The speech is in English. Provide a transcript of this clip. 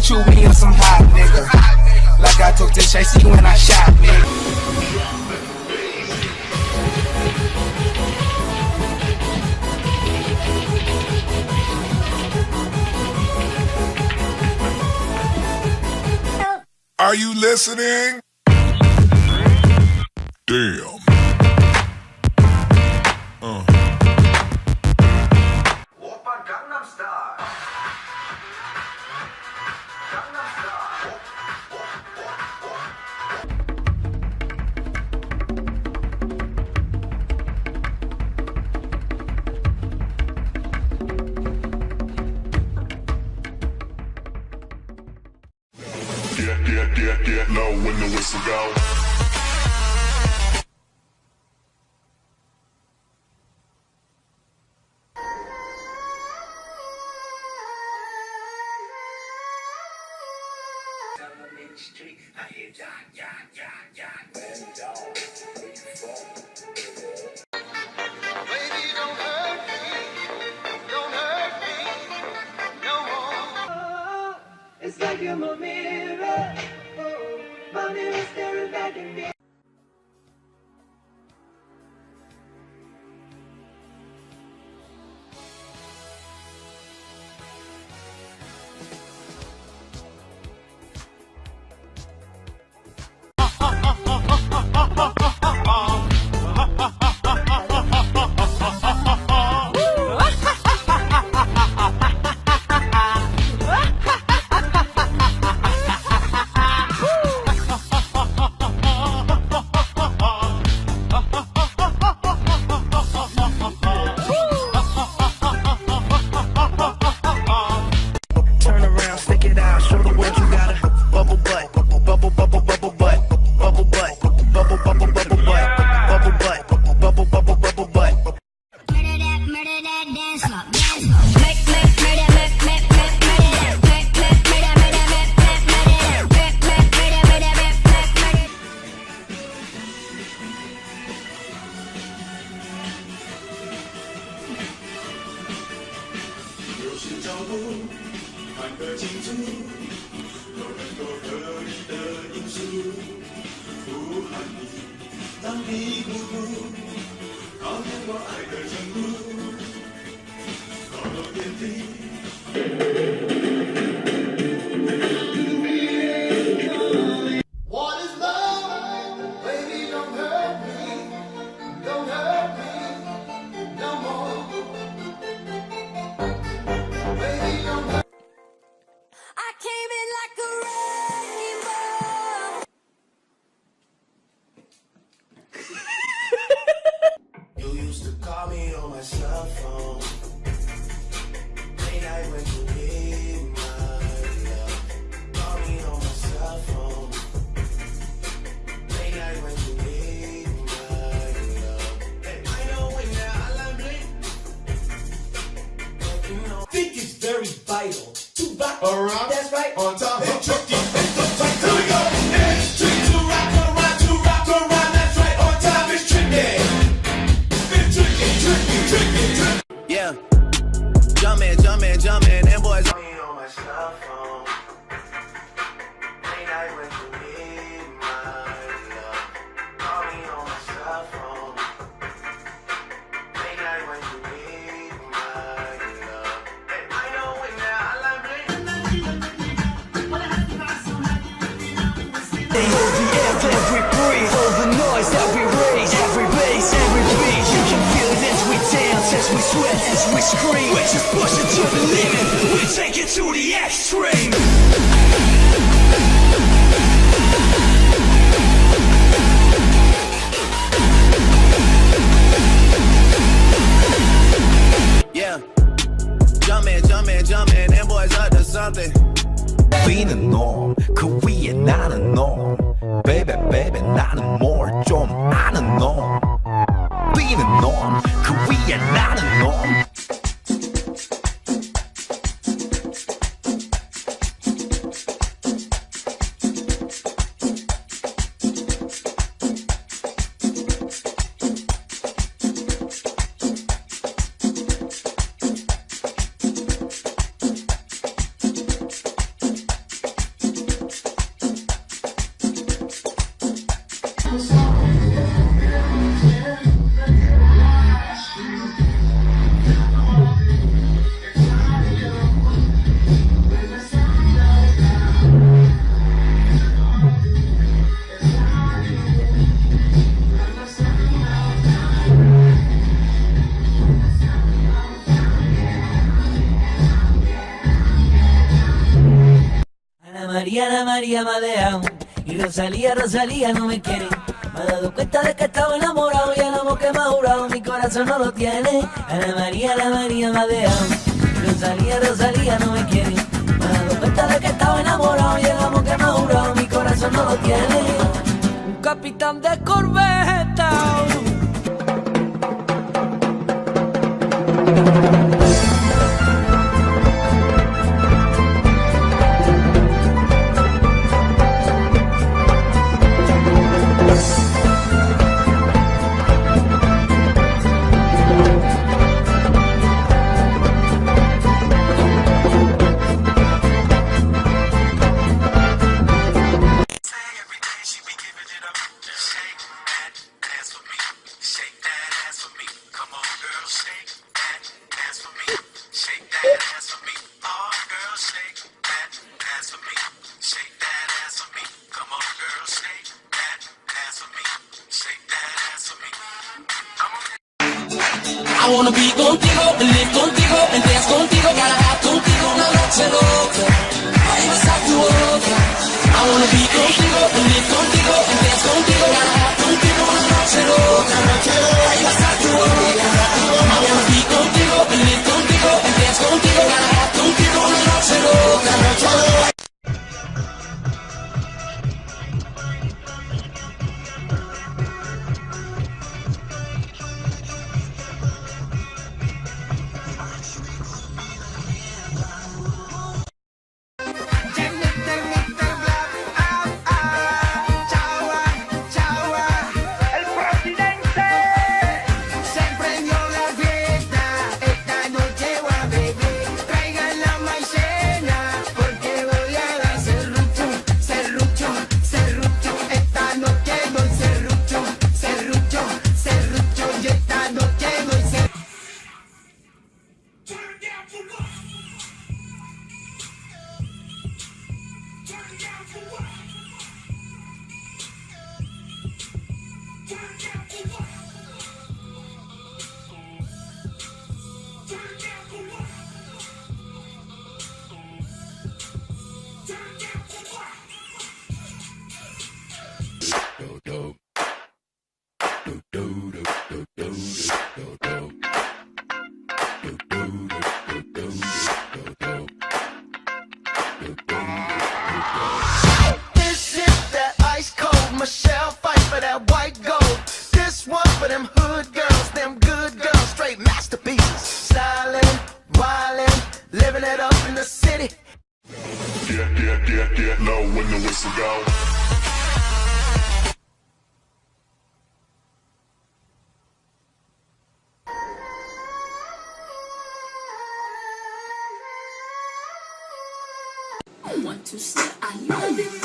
get you me and some hot nigga. Like I took to Chasey when I shot nigga. Are you listening? Damn. Gangnam Style. Gangnam Style. Get low when the whistle go. Street, I hear ya. Bend down, baby, don't hurt me no more. It's like you're my mirror, my mirror staring back at me. Vital to rock around. That's right. On top. And tricky. Here we go. It's tricky to rock around. That's right. On time it's tricky. It's tricky. Yeah. Jumpin', them boys on my cell phone. Late night when you need my love. Call me on my cell phone. Late night when you need my love. Hey, I know when I like every breeze, all the noise that we raise, every bass, every beat, you can feel it as we dance, as we sweat, as we scream. We just push it to the limit, we take it to the extreme. Yeah, jumpin', them boys up to something. Being norm, 그 위에 나는 norm. Baby, 나는 more 좀 아는 norm. Being norm, 그 위에 나는 norm. Ana María me ha dejado. Y Rosalía, Rosalía no me quiere. Me he dado cuenta de que estaba enamorado y el amor que me ha jurado mi corazón no lo tiene. Ana María me ha dejado. Y Rosalía, Rosalía no me quiere. Me he dado cuenta de que estaba enamorado y el amor que me ha jurado mi corazón no lo tiene. Un capitán de corbeta. I wanna be contigo, live contigo, and dance contigo, gotta have contigo una noche loca, para besar tu boca. I wanna be contigo, live contigo, and dance contigo, gotta have contigo una noche loca, para besar tu boca. I wanna be contigo, live contigo, and dance contigo, gotta have contigo una noche loca. This is that ice cold Michelle fight for that white gold. This one for them hood girls, them good girls, straight masterpieces. Stylin', wildin', living it up in the city. Get low when the whistle go. I want to say I love you.